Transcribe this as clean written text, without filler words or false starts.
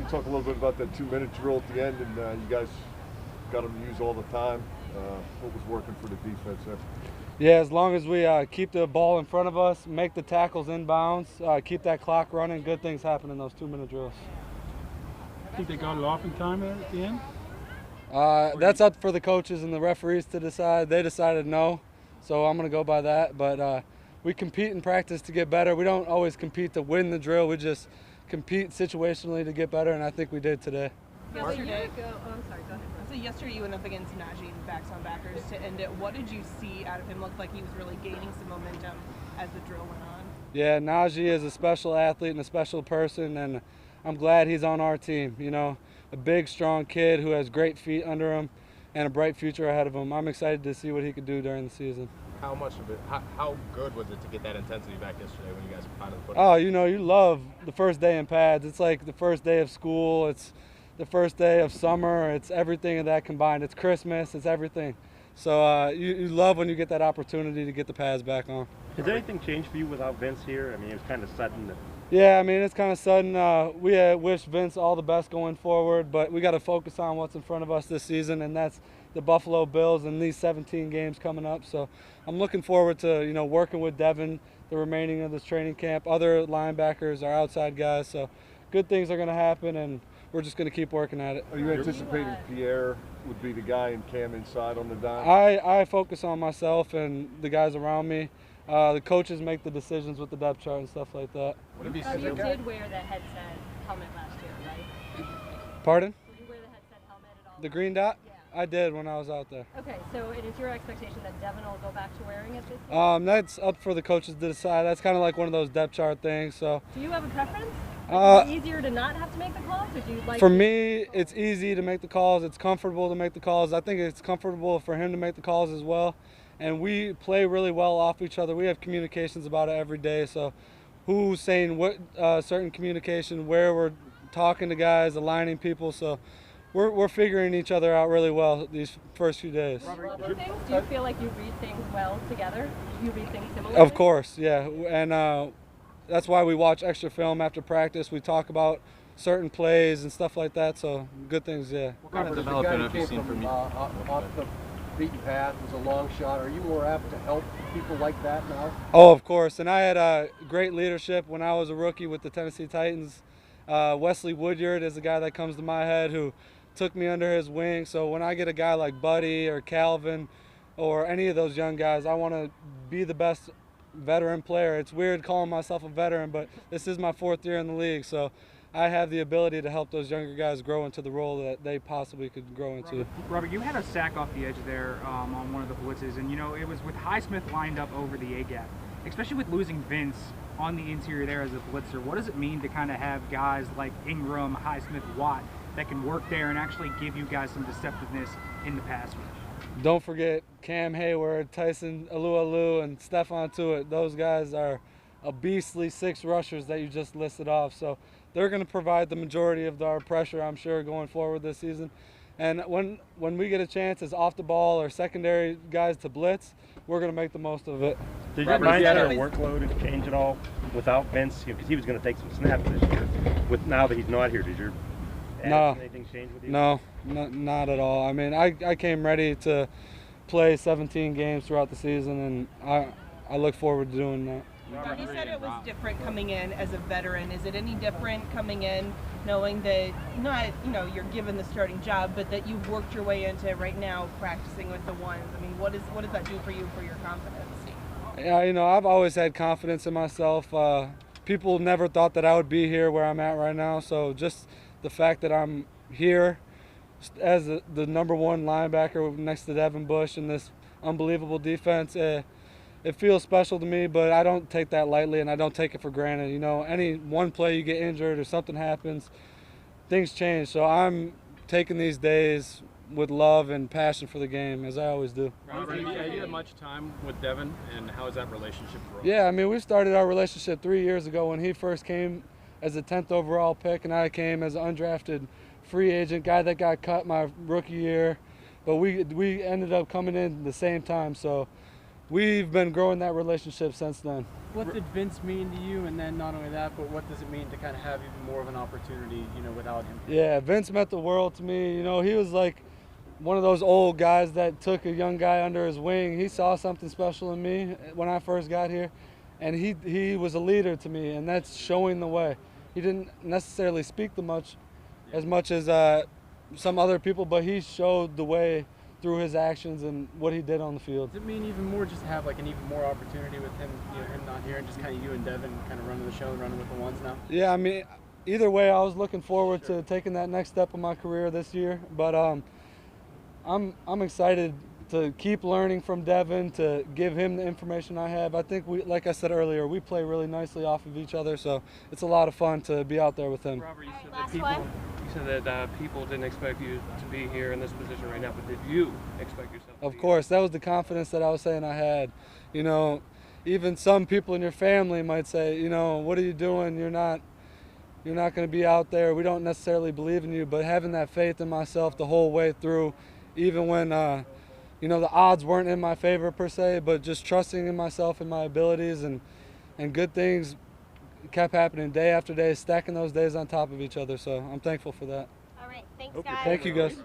talk a little bit about that 2-minute drill at the end, and you guys got them to use all the time. What was working for the defense there? Yeah, as long as we keep the ball in front of us, make the tackles inbounds, keep that clock running, good things happen in those 2-minute drills. I think they got it off in time at the end? That's up for the coaches and the referees to decide. They decided no, so I'm going to go by that. But we compete in practice to get better. We don't always compete to win the drill. We just compete situationally to get better, and I think we did today. Yesterday, I'm sorry, go ahead. So yesterday you went up against Najee in backs on backers to end it. What did you see out of him? Looked like he was really gaining some momentum as the drill went on. Yeah, Najee is a special athlete and a special person, and I'm glad he's on our team. You know, a big, strong kid who has great feet under him and a bright future ahead of him. I'm excited to see what he could do during the season. How much of it, how good was it to get that intensity back yesterday when you guys were finally putting? Oh, you know, you love the first day in pads. It's like the first day of school. It's the first day of summer. It's everything of that combined. It's Christmas. It's everything. So you love when you get that opportunity to get the pads back on. Has anything changed for you without Vince here? I mean, it was kind of sudden. Yeah, I mean, it's kind of sudden. We wish Vince all the best going forward, but we got to focus on what's in front of us this season, and that's the Buffalo Bills and these 17 games coming up. So I'm looking forward to, you know, working with Devin the remaining of this training camp. Other linebackers are outside guys, so good things are going to happen, and we're just going to keep working at it. Are you anticipating Pierre would be the guy and Cam inside on the dime? I focus on myself and the guys around me. The coaches make the decisions with the depth chart and stuff like that. You did wear the headset helmet last year, right? Pardon? Did you wear the headset helmet at all? The green dot? Yeah. I did when I was out there. Okay, so it is your expectation that Devin will go back to wearing it this year? That's up for the coaches to decide. That's kind of like one of those depth chart things. So. Do you have a preference? Is it easier to not have to make the calls, or do you like? For me, it's easy to make the calls. It's comfortable to make the calls. I think it's comfortable for him to make the calls as well. And we play really well off each other. We have communications about it every day. So who's saying what certain communication, where we're talking to guys, aligning people. So we're figuring each other out really well these first few days. Do you feel like you read things well together? You read things similarly? Of course, yeah. And that's why we watch extra film after practice. We talk about certain plays and stuff like that. So good things, yeah. What kind of development have you seen from you? Off the beaten path was a long shot. Are you more apt to help people like that now? Oh, of course. And I had great leadership when I was a rookie with the Tennessee Titans. Wesley Woodyard is a guy that comes to my head who took me under his wing. So when I get a guy like Buddy or Calvin or any of those young guys, I want to be the best veteran player. It's weird calling myself a veteran, but this is my 4th year in the league. So I have the ability to help those younger guys grow into the role that they possibly could grow into. Robert, you had a sack off the edge there on one of the blitzes, and you know it was with Highsmith lined up over the A-gap. Especially with losing Vince on the interior there as a blitzer, what does it mean to kind of have guys like Ingram, Highsmith, Watt that can work there and actually give you guys some deceptiveness in the pass rush? Don't forget Cam Hayward, Tyson Alualu, and Stephon Tuitt. Those guys are a beastly 6 rushers that you just listed off. So they're going to provide the majority of our pressure, I'm sure, going forward this season. And when we get a chance as off the ball or secondary guys to blitz, we're going to make the most of it. Did your mindset or workload change at all without Vince? Because he was going to take some snaps this year. With now that he's not here, did your anything change with you? No, not at all. I mean, I came ready to play 17 games throughout the season, and I look forward to doing that. You said it was different coming in as a veteran. Is it any different coming in knowing that you're given the starting job, but that you've worked your way into right now practicing with the ones? I mean, what does that do for you for your confidence? Yeah, you know, I've always had confidence in myself. People never thought that I would be here where I'm at right now. So just the fact that I'm here as the #1 linebacker next to Devin Bush in this unbelievable defense, it feels special to me, but I don't take that lightly and I don't take it for granted. You know, any one play you get injured or something happens, things change. So I'm taking these days with love and passion for the game, as I always do. Robert, have you had much time with Devin, and how is that relationship growing? Yeah, I mean, we started our relationship 3 years ago when he first came as a 10th overall pick, and I came as an undrafted free agent, guy that got cut my rookie year. But we ended up coming in the same time, so we've been growing that relationship since then. What did Vince mean to you? And then not only that, but what does it mean to kind of have even more of an opportunity, you know, without him? Yeah, Vince meant the world to me. You know, he was like one of those old guys that took a young guy under his wing. He saw something special in me when I first got here, and he was a leader to me, and that's showing the way. He didn't necessarily speak as much as some other people, but he showed the way through his actions and what he did on the field. Does it mean even more just to have like an even more opportunity with him, you know, him not here, and just kind of you and Devin kind of running the show and running with the ones now? Yeah, I mean, either way, I was looking forward to taking that next step of my career this year, but I'm excited to keep learning from Devin, to give him the information I have. I think like I said earlier, we play really nicely off of each other, so it's a lot of fun to be out there with him. Robert, you said that people didn't expect you to be here in this position right now, but did you expect yourself to Of course, that was the confidence that I was saying I had. You know, even some people in your family might say, you know, what are you doing? You're not going to be out there. We don't necessarily believe in you, but having that faith in myself the whole way through, even when you know, the odds weren't in my favor per se, but just trusting in myself and my abilities, and good things kept happening day after day, stacking those days on top of each other. So I'm thankful for that. All right, thanks, guys. Thank you, guys.